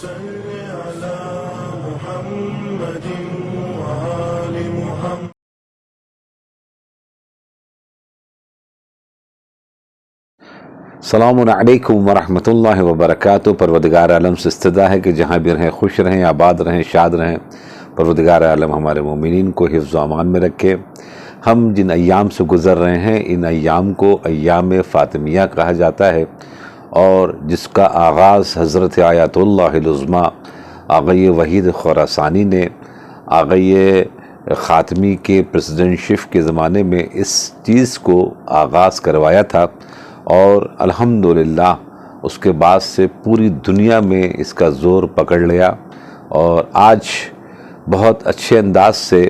صل على محمد وآل محمد. السلام علیکم ورحمۃ اللہ وبرکاتہ. پروردگار عالم سے استدعا ہے کہ جہاں بھی رہیں خوش رہیں، آباد رہیں، شاد رہیں. پروردگار عالم ہمارے مومنین کو حفظ و امان میں رکھے. ہم جن ایام سے گزر رہے ہیں ان ایام کو ایام فاطمیہ کہا جاتا ہے، اور جس کا آغاز حضرت آیت اللہ العظمیٰ آغای وحید خراسانی نے آغای خاتمی کے پریزیڈنٹشپ کے زمانے میں اس چیز کو آغاز کروایا تھا، اور الحمدللہ اس کے بعد سے پوری دنیا میں اس کا زور پکڑ لیا، اور آج بہت اچھے انداز سے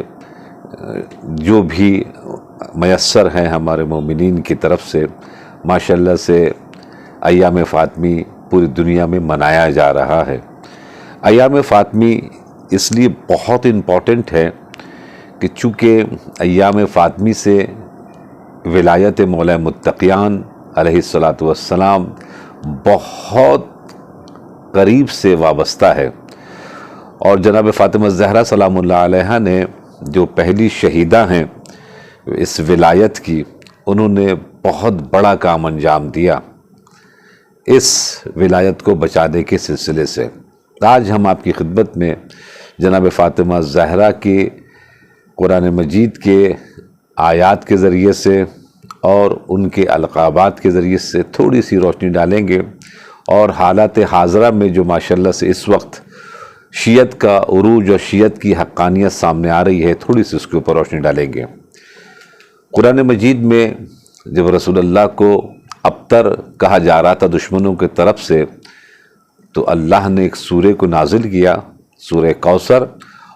جو بھی میسر ہیں ہمارے مومنین کی طرف سے ماشاءاللہ سے ایام فاطمی پوری دنیا میں منایا جا رہا ہے. ایام فاطمی اس لیے بہت امپورٹنٹ ہے کہ چونکہ ایام فاطمی سے ولایت مولا متقیان علیہ الصلاۃ والسلام بہت قریب سے وابستہ ہے، اور جناب فاطمہ زہرا سلام اللہ علیہا نے جو پہلی شہیدہ ہیں اس ولایت کی، انہوں نے بہت بڑا کام انجام دیا اس ولایت کو بچانے کے سلسلے سے. آج ہم آپ کی خدمت میں جناب فاطمہ زہرا کے قرآن مجید کے آیات کے ذریعے سے اور ان کے القابات کے ذریعے سے تھوڑی سی روشنی ڈالیں گے، اور حالات حاضرہ میں جو ماشاءاللہ سے اس وقت شیعت کا عروج اور شیعت کی حقانیت سامنے آ رہی ہے، تھوڑی سی اس کے اوپر روشنی ڈالیں گے. قرآن مجید میں جب رسول اللہ کو ابتر کہا جا رہا تھا دشمنوں کی طرف سے، تو اللہ نے ایک سورہ کو نازل کیا، سورہ کوثر،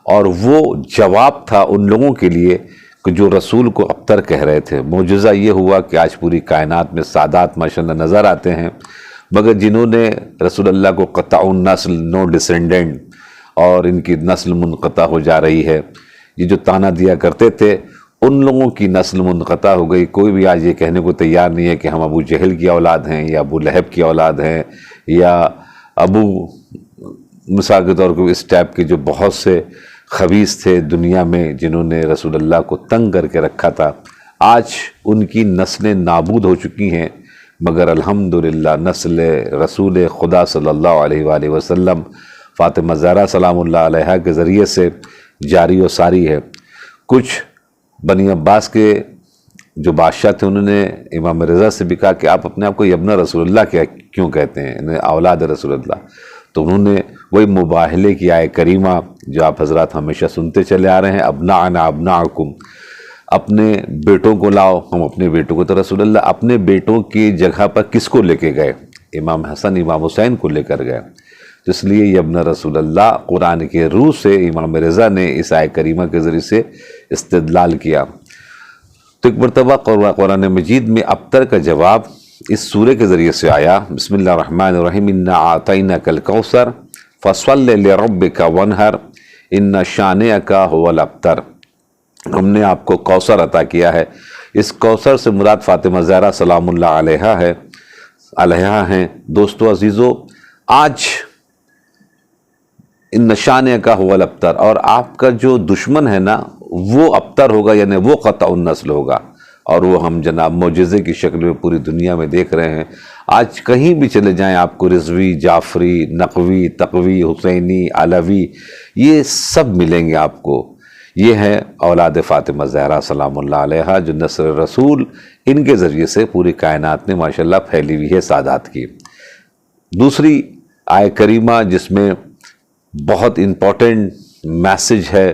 اور وہ جواب تھا ان لوگوں کے لیے کہ جو رسول کو ابتر کہہ رہے تھے. معجزہ یہ ہوا کہ آج پوری کائنات میں سادات ماشاءاللہ نظر آتے ہیں، مگر جنہوں نے رسول اللہ کو قطع النسل، نو ڈسینڈنٹ، اور ان کی نسل منقطع ہو جا رہی ہے، یہ جو تانا دیا کرتے تھے ان لوگوں کی نسل منقطع ہو گئی. کوئی بھی آج یہ کہنے کو تیار نہیں ہے کہ ہم ابو جہل کی اولاد ہیں یا ابو لہب کی اولاد ہیں یا ابو مثال کے طور پر اس ٹائپ کے جو بہت سے خبیث تھے دنیا میں جنہوں نے رسول اللہ کو تنگ کر کے رکھا تھا. آج ان کی نسلیں نابود ہو چکی ہیں، مگر الحمدللہ نسل رسول خدا صلی اللہ علیہ وآلہ وسلم فاطمہ زہرا سلام اللہ علیہا کے ذریعے سے جاری و ساری ہے. کچھ بنی عباس کے جو بادشاہ تھے انہوں نے امام رضا سے بھی کہا کہ آپ اپنے آپ کو ابن رسول اللہ کیوں کہتے ہیں، انہیں اولاد رسول اللہ. تو انہوں نے وہی مباہلے کی آیہ کریمہ جو آپ حضرات ہمیشہ سنتے چلے آ رہے ہیں، ابناءنا ابناءکم، اپنے بیٹوں کو لاؤ، ہم اپنے بیٹوں کو. تو رسول اللہ اپنے بیٹوں کی جگہ پر کس کو لے کے گئے؟ امام حسن امام حسین کو لے کر گئے. تو اس لیے یہ ابن رسول اللہ قرآن کے روح سے امام رضا نے اس آیہ کریمہ کے ذریعے سے استدلال کیا. تو ایک مرتبہ قرآن مجید میں ابتر کا جواب اس سورہ کے ذریعے سے آیا. بسم اللہ الرحمن الرحیم، انا اعطیناک الکوثر فصل لربک وانحر ان شانئک هو الابتر. ہم نے آپ کو کوثر عطا کیا ہے. اس کوثر سے مراد فاطمہ زہرا سلام اللہ علیہا ہیں. دوستو عزیزو، آج ان شانئک هو الابتر، اور آپ کا جو دشمن ہے نا وہ ابتر ہوگا، یعنی وہ قطع النسل ہوگا، اور وہ ہم جناب معجزے کی شکل میں پوری دنیا میں دیکھ رہے ہیں. آج کہیں بھی چلے جائیں آپ کو رضوی، جعفری، نقوی، تقوی، حسینی، علوی، یہ سب ملیں گے آپ کو. یہ ہے اولاد فاطمہ زہرا سلام اللہ علیہا، جو نسل رسول ان کے ذریعے سے پوری کائنات میں ماشاءاللہ پھیلی ہوئی ہے سادات کی. دوسری آیہ کریمہ جس میں بہت امپورٹنٹ میسج ہے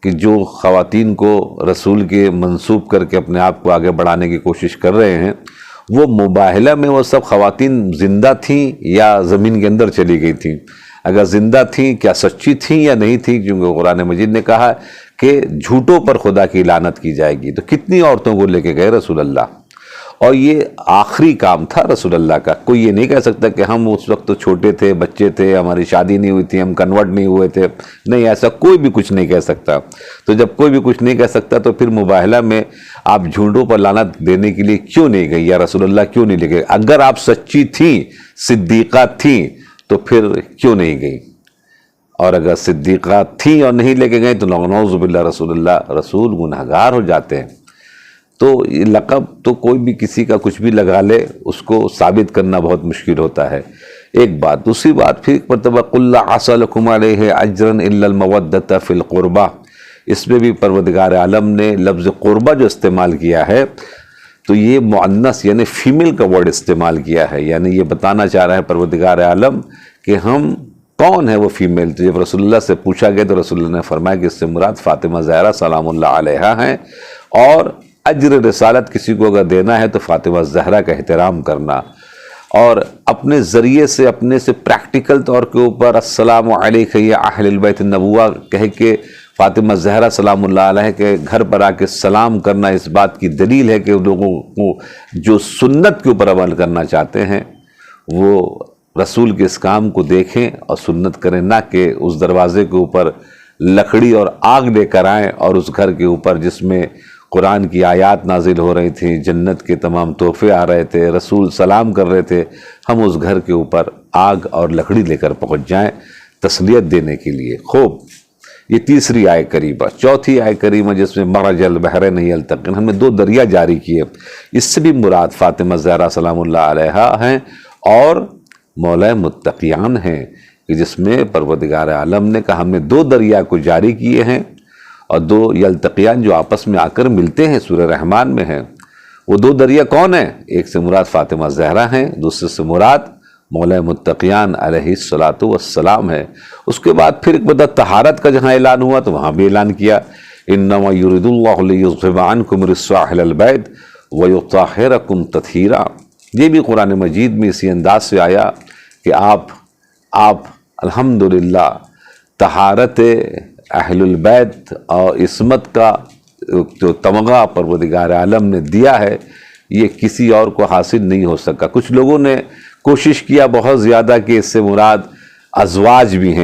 کہ جو خواتین کو رسول کے منسوب کر کے اپنے آپ کو آگے بڑھانے کی کوشش کر رہے ہیں، وہ مباہلہ میں وہ سب خواتین زندہ تھیں یا زمین کے اندر چلی گئی تھیں؟ اگر زندہ تھیں کیا سچی تھیں یا نہیں تھیں؟ کیونکہ قرآن مجید نے کہا کہ جھوٹوں پر خدا کی لعنت کی جائے گی. تو کتنی عورتوں کو لے کے گئے رسول اللہ، اور یہ آخری کام تھا رسول اللہ کا. کوئی یہ نہیں کہہ سکتا کہ ہم اس وقت تو چھوٹے تھے، بچے تھے، ہماری شادی نہیں ہوئی تھی، ہم کنورٹ نہیں ہوئے تھے. نہیں، ایسا کوئی بھی کچھ نہیں کہہ سکتا. تو جب کوئی بھی کچھ نہیں کہہ سکتا تو پھر مباہلہ میں آپ جھوٹوں پر لعنت دینے کے لیے کیوں نہیں گئی، یا رسول اللہ کیوں نہیں لے گئے؟ اگر آپ سچی تھیں، صدیقہ تھیں، تو پھر کیوں نہیں گئی؟ اور اگر صدیقہ تھیں اور نہیں لے کے گئے تو نعوذ باللہ رسول گنہگار ہو جاتے ہیں۔ تو یہ لقب تو کوئی بھی کسی کا کچھ بھی لگا لے، اس کو ثابت کرنا بہت مشکل ہوتا ہے، ایک بات۔ دوسری بات پھر مرتبہ قُلْ لَا أَسْأَلُكُمْ عَلَيْهِ أَجْرًا إِلَّا الْمَوَدَّةَ فِي الْقُرْبَى، اس میں بھی پروردگار عالم نے لفظ قربہ جو استعمال کیا ہے تو یہ مؤنث یعنی فیمیل کا ورڈ استعمال کیا ہے، یعنی یہ بتانا چاہ رہا ہے پروردگار عالم کہ ہم کون ہے وہ فیمیل۔ تو جب رسول اللہ سے پوچھا گیا تو رسول اللہ نے فرمایا کہ اس سے مراد فاطمہ زہرا سلام اللہ علیہا ہیں، اور اجر رسالت کسی کو اگر دینا ہے تو فاطمہ زہرا کا احترام کرنا، اور اپنے ذریعے سے اپنے سے پریکٹیکل طور کے اوپر السلام علیکم یا اہل البیت النبوہ کہہ کے فاطمہ زہرا سلام اللہ علیہ کے گھر پر آ کے سلام کرنا اس بات کی دلیل ہے کہ لوگوں کو جو سنت کے اوپر عمل کرنا چاہتے ہیں وہ رسول کے اس کام کو دیکھیں اور سنت کریں، نہ کہ اس دروازے کے اوپر لکڑی اور آگ لے کر آئیں اور اس گھر کے اوپر جس میں قرآن کی آیات نازل ہو رہی تھیں، جنت کے تمام تحفے آ رہے تھے، رسول سلام کر رہے تھے، ہم اس گھر کے اوپر آگ اور لکڑی لے کر پہنچ جائیں تسلیت دینے کے لیے۔ خوب، یہ تیسری آیت کریمہ۔ چوتھی آیت کریمہ جس میں مرج البحرین یلتقیان، ہم نے دو دریا جاری کیے، اس سے بھی مراد فاطمہ زہرا سلام اللہ علیہا ہیں اور مولا متقیان ہیں، کہ جس میں پروردگار عالم نے کہا ہم نے دو دریا کو جاری کیے ہیں، اور دو یلتقیان جو آپس میں آ کر ملتے ہیں سورہ رحمان میں ہیں۔ وہ دو دریا کون ہیں؟ ایک سے مراد فاطمہ زہرا ہیں، دوسرے سے مراد مولا متقیان علیہ السلام ہے۔ اس کے بعد پھر ایک بدہ طہارت کا جہاں اعلان ہوا تو وہاں بھی اعلان کیا، انما یرید اللہ لیذھب عنکم الرجس اہل البیت ویطہرکم تطہیرا۔ یہ بھی قرآن مجید میں اسی انداز سے آیا کہ آپ الحمدللہ طہارت اہل البیت اور عصمت کا جو تمغہ پروردگار عالم نے دیا ہے یہ کسی اور کو حاصل نہیں ہو سکا۔ کچھ لوگوں نے کوشش کیا بہت زیادہ کہ اس سے مراد ازواج بھی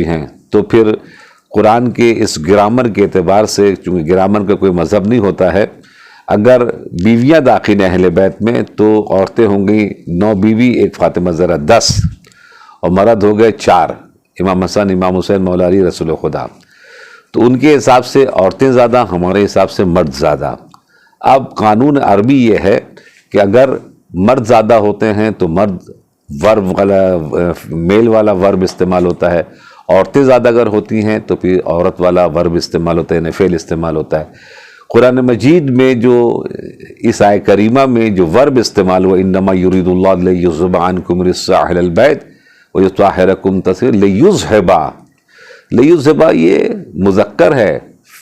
ہیں، تو پھر قرآن کے اس گرامر کے اعتبار سے، چونکہ گرامر کا کوئی مذہب نہیں ہوتا ہے، اگر بیویاں داخل ہیں اہل بیت میں تو عورتیں ہوں گی 9 بیوی، ایک فاطمہ زہرا 10، اور مرد ہو گئے 4، امام حسن، امام حسین، مولا علی رسول خدا۔ تو ان کے حساب سے عورتیں زیادہ، ہمارے حساب سے مرد زیادہ۔ اب قانون عربی یہ ہے کہ اگر مرد زیادہ ہوتے ہیں تو مرد ورب والا میل والا ورب استعمال ہوتا ہے، عورتیں زیادہ اگر ہوتی ہیں تو پھر عورت والا ورب استعمال ہوتا ہے، یعنی فعل استعمال ہوتا ہے۔ قرآن مجید میں جو اس آیت کریمہ میں جو ورب استعمال ہوا انما یرید اللہ لیذھب عنکم الرجس اہل البیت ویطہرکم تطہیرا، لیذھب یہ مذکر ہے،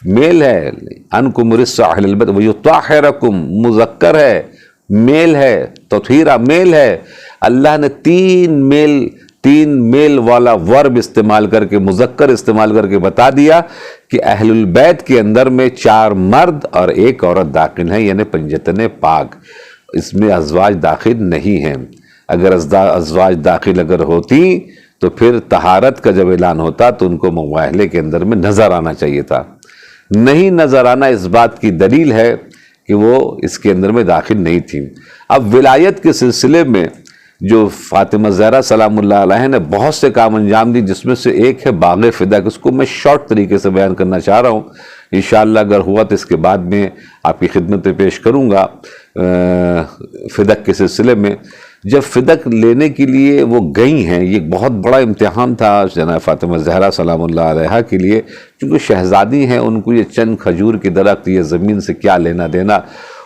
میل ہے، عنکم الرجس اہل البیت ویطہرکم مذکر ہے، میل ہے، تطہیرا میل ہے۔ اللہ نے تین میل والا ورب استعمال کر کے، مذکر استعمال کر کے بتا دیا کہ اہل البیت کے اندر میں 4 مرد اور 1 عورت داخل ہیں، یعنی پنجتن پاک، اس میں ازواج داخل نہیں ہیں۔ اگر ازواج داخل اگر ہوتی تو پھر طہارت کا جب اعلان ہوتا تو ان کو مباہلے کے اندر میں نظر آنا چاہیے تھا، نہیں نظر آنا اس بات کی دلیل ہے کہ وہ اس کے اندر میں داخل نہیں تھیں۔ اب ولایت کے سلسلے میں جو فاطمہ زہرا سلام اللہ علیہ نے بہت سے کام انجام دی، جس میں سے ایک ہے باغ فدق، اس کو میں شارٹ طریقے سے بیان کرنا چاہ رہا ہوں، انشاءاللہ اگر ہوا تو اس کے بعد میں آپ کی خدمت میں پیش کروں گا۔ فدق کے سلسلے میں جب فدق لینے کے لیے وہ گئی ہیں، یہ بہت بڑا امتحان تھا جناب فاطمہ زہرا سلام اللہ علیہ کے لیے، کیونکہ شہزادی ہیں، ان کو یہ چند کھجور کی درخت، یہ زمین سے کیا لینا دینا،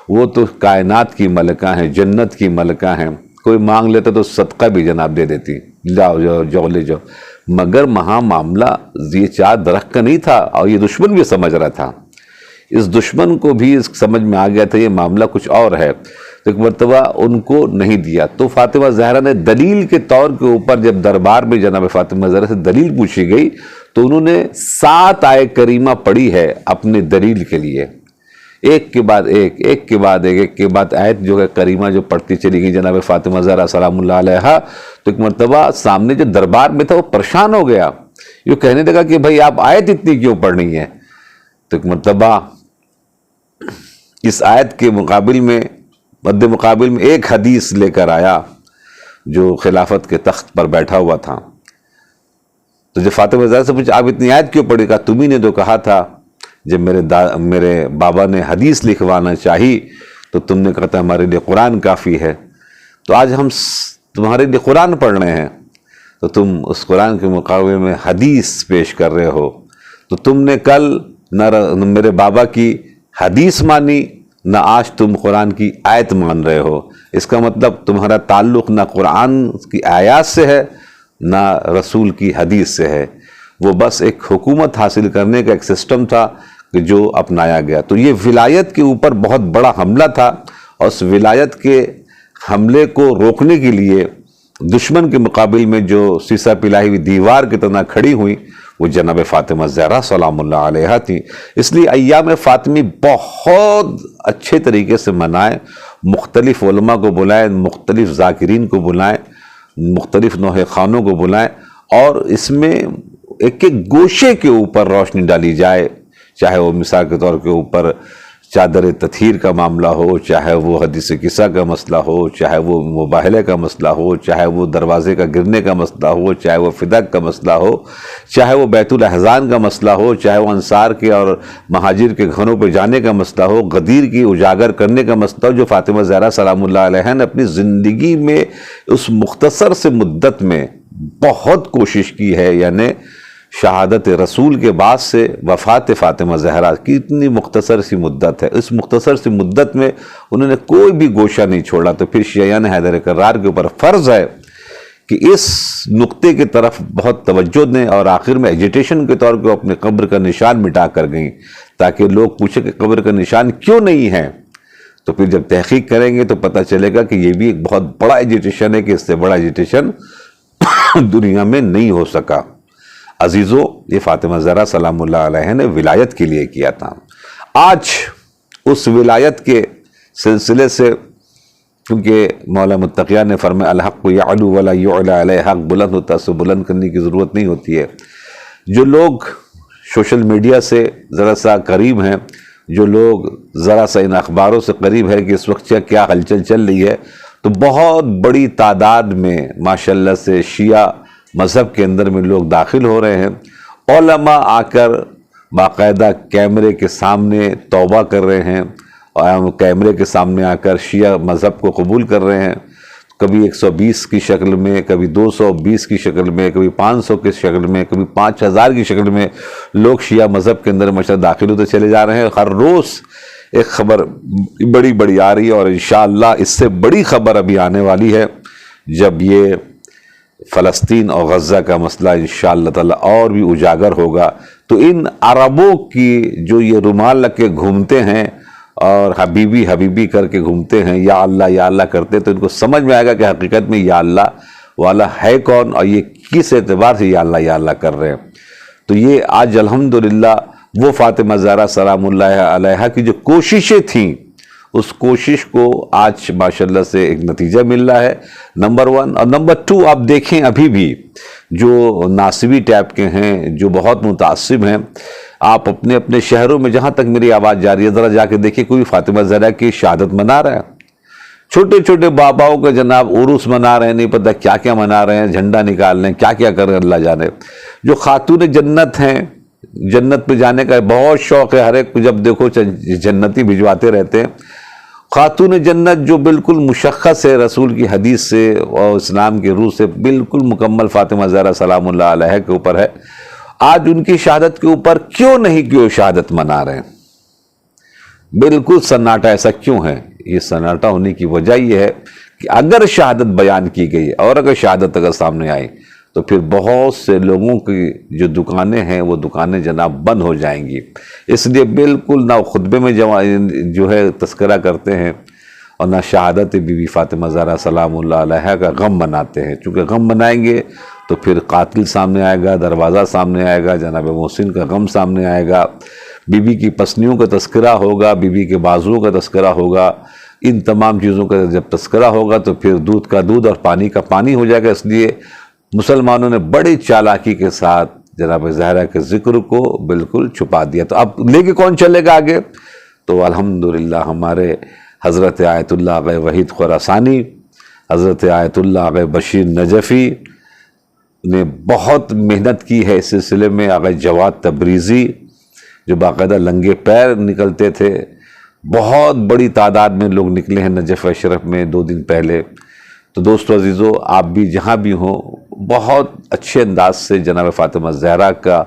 وہ تو کائنات کی ملکہ ہیں، جنت کی ملکہ ہیں، کوئی مانگ لیتا تو صدقہ بھی جناب دے دیتی، جاؤ لے جاؤ، مگر وہاں معاملہ یہ 4 درخت کا نہیں تھا، اور یہ دشمن بھی سمجھ رہا تھا، اس دشمن کو بھی سمجھ میں آ گیا تھا یہ معاملہ کچھ اور ہے، تو ایک مرتبہ ان کو نہیں دیا۔ تو فاطمہ زہرا نے دلیل کے طور کے اوپر جب دربار میں جناب فاطمہ زہرا سے دلیل پوچھی گئی تو انہوں نے 7 آیت کریمہ پڑھی ہے اپنے دلیل کے لیے، ایک کے بعد ایک آیت جو ہے کریمہ جو پڑھتی چلی گئی جناب فاطمہ زہرا سلام اللہ علیہا۔ تو ایک مرتبہ سامنے جو دربار میں تھا وہ پریشان ہو گیا، یہ کہنے لگا کہ بھائی آپ آیت اتنی کیوں پڑھنی ہے؟ تو ایک مرتبہ اس آیت کے مقابل میں ایک حدیث لے کر آیا جو خلافت کے تخت پر بیٹھا ہوا تھا، تو جب فاطمہ زہرا سے پوچھا آپ اتنی آیت کیوں پڑھی؟ کہا تم ہی نے تو کہا تھا جب میرے بابا نے حدیث لکھوانا چاہی تو تم نے کہا تھا ہمارے لیے قرآن کافی ہے، تو آج ہم تمہارے لیے قرآن پڑھ رہے ہیں تو تم اس قرآن کے مقابلے میں حدیث پیش کر رہے ہو، تو تم نے کل نہ میرے بابا کی حدیث مانی نہ آج تم قرآن کی آیت مان رہے ہو۔ اس کا مطلب تمہارا تعلق نہ قرآن کی آیات سے ہے نہ رسول کی حدیث سے ہے، وہ بس ایک حکومت حاصل کرنے کا ایک سسٹم تھا کہ جو اپنایا گیا۔ تو یہ ولایت کے اوپر بہت بڑا حملہ تھا، اور اس ولایت کے حملے کو روکنے کے لیے دشمن کے مقابل میں جو سیسا پلائی ہوئی دیوار کی طرح کھڑی ہوئی وہ جناب فاطمہ زہرا سلام اللہ علیہا تھی۔ اس لیے ایام فاطمی بہت اچھے طریقے سے منائیں، مختلف علماء کو بلائیں، مختلف ذاکرین کو بلائیں، مختلف نوحہ خانوں کو بلائیں، اور اس میں ایک ایک گوشے کے اوپر روشنی ڈالی جائے، چاہے وہ مثال کے طور کے اوپر چادر تطہیر کا معاملہ ہو، چاہے وہ حدیث قصہ کا مسئلہ ہو، چاہے وہ مباہلے کا مسئلہ ہو، چاہے وہ دروازے کا گرنے کا مسئلہ ہو، چاہے وہ فدق کا مسئلہ ہو، چاہے وہ بیت الاحزان کا مسئلہ ہو، چاہے وہ انصار کے اور مہاجر کے گھروں پہ جانے کا مسئلہ ہو، غدیر کی اجاگر کرنے کا مسئلہ ہو، جو فاطمہ زہرا سلام اللہ علیہا نے اپنی زندگی میں اس مختصر سے مدت میں بہت کوشش کی ہے۔ یعنی شہادت رسول کے بعد سے وفات فاطمہ زہرا کی اتنی مختصر سی مدت ہے، اس مختصر سی مدت میں انہوں نے کوئی بھی گوشہ نہیں چھوڑا۔ تو پھر شیعان حیدر کرار کے اوپر فرض ہے کہ اس نقطے کی طرف بہت توجہ دیں، اور آخر میں ایجیٹیشن کے طور پہ اپنے قبر کا نشان مٹا کر گئیں تاکہ لوگ پوچھیں کہ قبر کا نشان کیوں نہیں ہے۔ تو پھر جب تحقیق کریں گے تو پتہ چلے گا کہ یہ بھی ایک بہت بڑا ایجیٹیشن ہے کہ اس سے بڑا ایجیٹیشن دنیا میں نہیں ہو سکا۔ عزیزو، یہ فاطمہ زہرا سلام اللہ علیہ نے ولایت کے لیے کیا تھا۔ آج اس ولایت کے سلسلے سے، کیونکہ مولا متقیہ نے فرمایا الحق یعلو ولا یعلی علیہ، حق بلند ہوتا ہے، اسے بلند کرنے کی ضرورت نہیں ہوتی ہے۔ جو لوگ سوشل میڈیا سے ذرا سا قریب ہیں، جو لوگ ذرا سا ان اخباروں سے قریب ہے کہ اس وقت کیا ہلچل چل رہی ہے، تو بہت بڑی تعداد میں ماشاءاللہ سے شیعہ مذہب کے اندر میں لوگ داخل ہو رہے ہیں۔ علماء آ کر باقاعدہ کیمرے کے سامنے توبہ کر رہے ہیں، اور کیمرے کے سامنے آ کر شیعہ مذہب کو قبول کر رہے ہیں، کبھی 120 کی شکل میں، کبھی 220 کی شکل میں، کبھی 500 کی شکل میں، کبھی 5000 کی شکل میں لوگ شیعہ مذہب کے اندر ماشاءاللہ داخل ہوتے چلے جا رہے ہیں۔ ہر روز ایک خبر بڑی آ رہی ہے، اور انشاءاللہ اس سے بڑی خبر ابھی آنے والی ہے جب یہ فلسطین اور غزہ کا مسئلہ انشاءاللہ تعالی اور بھی اجاگر ہوگا۔ تو ان عربوں کی جو یہ رومال لگ کے گھومتے ہیں اور حبیبی حبیبی کر کے گھومتے ہیں، یا اللہ کرتے، تو ان کو سمجھ میں آئے گا کہ حقیقت میں یا اللہ والا ہے کون، اور یہ کس اعتبار سے یا اللہ کر رہے ہیں۔ تو یہ آج الحمدللہ وہ فاطمہ زہرا سلام اللہ علیہا کی جو کوششیں تھیں، اس کوشش کو آج ماشاءاللہ سے ایک نتیجہ مل رہا ہے، نمبر 1۔ اور نمبر 2، آپ دیکھیں ابھی بھی جو ناصبی ٹائپ کے ہیں، جو بہت متعصب ہیں، آپ اپنے اپنے شہروں میں جہاں تک میری آواز جا رہی ہے ذرا جا کے دیکھیں، کوئی فاطمہ زہرا کی شہادت منا رہا ہے؟ چھوٹے چھوٹے باباؤں کا جناب عرس منا رہے ہیں، نہیں پتہ کیا کیا منا رہے ہیں، جھنڈا نکال رہے ہیں، کیا کیا کر رہے ہیں، اللہ جانے۔ جو خاتون جنت ہیں، جنت پہ جانے کا بہت شوق ہے، ہر ایک کو جب دیکھو جنتی بھجواتے رہتے ہیں۔ خاتون جنت جو بالکل مشخص ہے رسول کی حدیث سے اور اسلام کے روح سے بالکل مکمل فاطمہ زہرا سلام اللہ علیہ کے اوپر ہے، آج ان کی شہادت کے اوپر کیوں شہادت منا رہے ہیں؟ بالکل سناٹا ایسا کیوں ہے؟ یہ سناٹا ہونے کی وجہ یہ ہے کہ اگر شہادت بیان کی گئی اور اگر شہادت سامنے آئی تو پھر بہت سے لوگوں کی جو دکانیں ہیں وہ دکانیں جناب بند ہو جائیں گی۔ اس لیے بالکل نہ خطبے میں جو ہے تذکرہ کرتے ہیں اور نہ شہادت بی بی فاطمہ زہرا سلام اللہ علیہا کا غم مناتے ہیں، چونکہ غم منائیں گے تو پھر قاتل سامنے آئے گا، دروازہ سامنے آئے گا، جناب محسن کا غم سامنے آئے گا، بی بی کی پسنیوں کا تذکرہ ہوگا، بی بی کے بازوؤں کا تذکرہ ہوگا۔ ان تمام چیزوں کا جب تذکرہ ہوگا تو پھر دودھ کا دودھ اور پانی کا پانی ہو جائے گا۔ اس لیے مسلمانوں نے بڑی چالاکی کے ساتھ جناب زہرا کے ذکر کو بالکل چھپا دیا۔ تو اب لے کے کون چلے گا آگے؟ تو الحمدللہ ہمارے حضرت آیت اللہ آغا وحید خراسانی، حضرت آیت اللہ آغا بشیر نجفی، نے بہت محنت کی ہے اس سلسلے میں. آقا جواد تبریزی جو باقاعدہ لنگے پیر نکلتے تھے، بہت بڑی تعداد میں لوگ نکلے ہیں نجف اشرف میں 2 دن پہلے. تو دوستو عزیزو، آپ بھی جہاں بھی ہوں بہت اچھے انداز سے جناب فاطمہ زہرا کا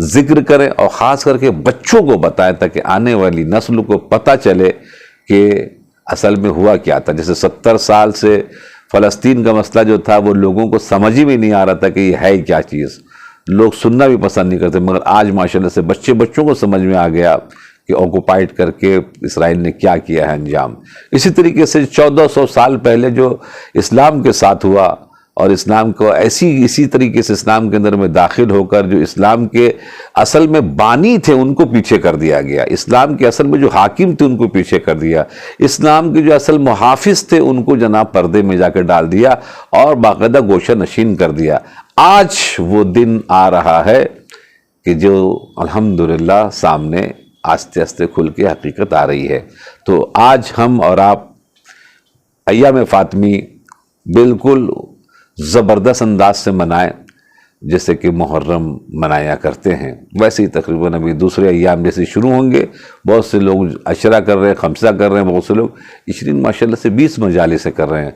ذکر کریں، اور خاص کر کے بچوں کو بتائیں تاکہ آنے والی نسل کو پتہ چلے کہ اصل میں ہوا کیا تھا. جیسے 70 سال سے فلسطین کا مسئلہ جو تھا وہ لوگوں کو سمجھ ہی میں نہیں آ رہا تھا کہ یہ ہے کیا چیز، لوگ سننا بھی پسند نہیں کرتے، مگر آج ماشاءاللہ سے بچوں کو سمجھ میں آ گیا کہ آکوپائیڈ کر کے اسرائیل نے کیا کیا ہے انجام. اسی طریقے سے 1400 سال پہلے جو اسلام کے ساتھ ہوا، اور اسلام کو اسی طریقے سے اسلام کے اندر میں داخل ہو کر جو اسلام کے اصل میں بانی تھے ان کو پیچھے کر دیا گیا، اسلام کے اصل میں جو حاکم تھے ان کو پیچھے کر دیا، اسلام کے جو اصل محافظ تھے ان کو جناب پردے میں جا کے ڈال دیا اور باقاعدہ گوشہ نشین کر دیا. آج وہ دن آ رہا ہے کہ جو الحمدللہ سامنے آہستہ آہستہ کھل کے حقیقت آ رہی ہے. تو آج ہم اور آپ ایام فاطمی بالکل زبردست انداز سے منائیں، جیسے کہ محرم منایا کرتے ہیں، ویسے ہی تقریباً ابھی دوسرے ایام جیسے شروع ہوں گے. بہت سے لوگ عشرہ کر رہے ہیں، خمسہ کر رہے ہیں، بہت سے لوگ 20 ماشاءاللہ سے 20 مجالس سے کر رہے ہیں.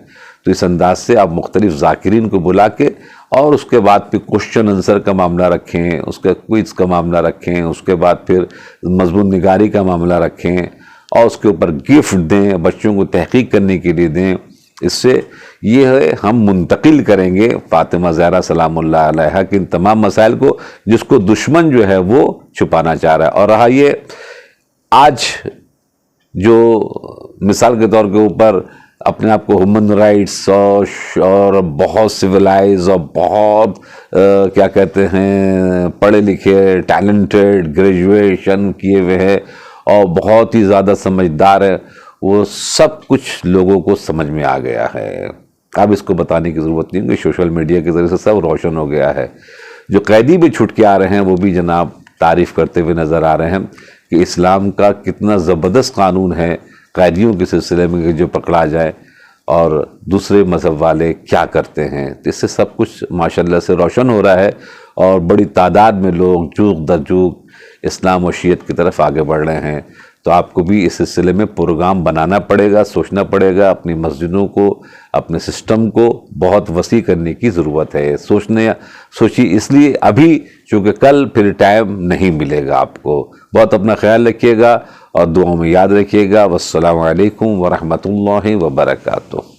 تو اس انداز سے آپ مختلف ذاکرین کو بلا کے، اور اس کے بعد پھر کوشچن آنسر کا معاملہ رکھیں، اس کا کوئز کا معاملہ رکھیں، اس کے بعد پھر مضمون نگاری کا معاملہ رکھیں، اور اس کے اوپر گفٹ دیں، بچوں کو تحقیق کرنے کے لیے دیں. اس سے یہ ہے ہم منتقل کریں گے فاطمہ زہرا سلام اللہ علیہا کے ان تمام مسائل کو جس کو دشمن جو ہے وہ چھپانا چاہ رہا ہے. اور رہا یہ آج جو مثال کے طور کے اوپر اپنے آپ کو ہیومن رائٹس اور بہت سویلائز اور بہت کیا کہتے ہیں پڑھے لکھے ٹیلنٹڈ گریجویشن کیے ہوئے ہیں اور بہت ہی زیادہ سمجھدار ہے، وہ سب کچھ لوگوں کو سمجھ میں آ گیا ہے. اب اس کو بتانے کی ضرورت نہیں کہ سوشل میڈیا کے ذریعے سے سب روشن ہو گیا ہے. جو قیدی بھی چھٹ کے آ رہے ہیں وہ بھی جناب تعریف کرتے ہوئے نظر آ رہے ہیں کہ اسلام کا کتنا زبردست قانون ہے قیدیوں کے سلسلے میں کہ جو پکڑا جائے اور دوسرے مذہب والے کیا کرتے ہیں. اس سے سب کچھ ماشاءاللہ سے روشن ہو رہا ہے اور بڑی تعداد میں لوگ جوق در جوق اسلام و شیعت کی طرف آگے بڑھ رہے ہیں. تو آپ کو بھی اس سلسلے میں پروگرام بنانا پڑے گا، سوچنا پڑے گا، اپنی مسجدوں کو، اپنے سسٹم کو بہت وسیع کرنے کی ضرورت ہے. سوچی اس لیے ابھی چونکہ کل پھر ٹائم نہیں ملے گا. آپ کو بہت اپنا خیال رکھیے گا اور دعاؤں میں یاد رکھیے گا. والسلام علیکم ورحمۃ اللہ وبرکاتہ.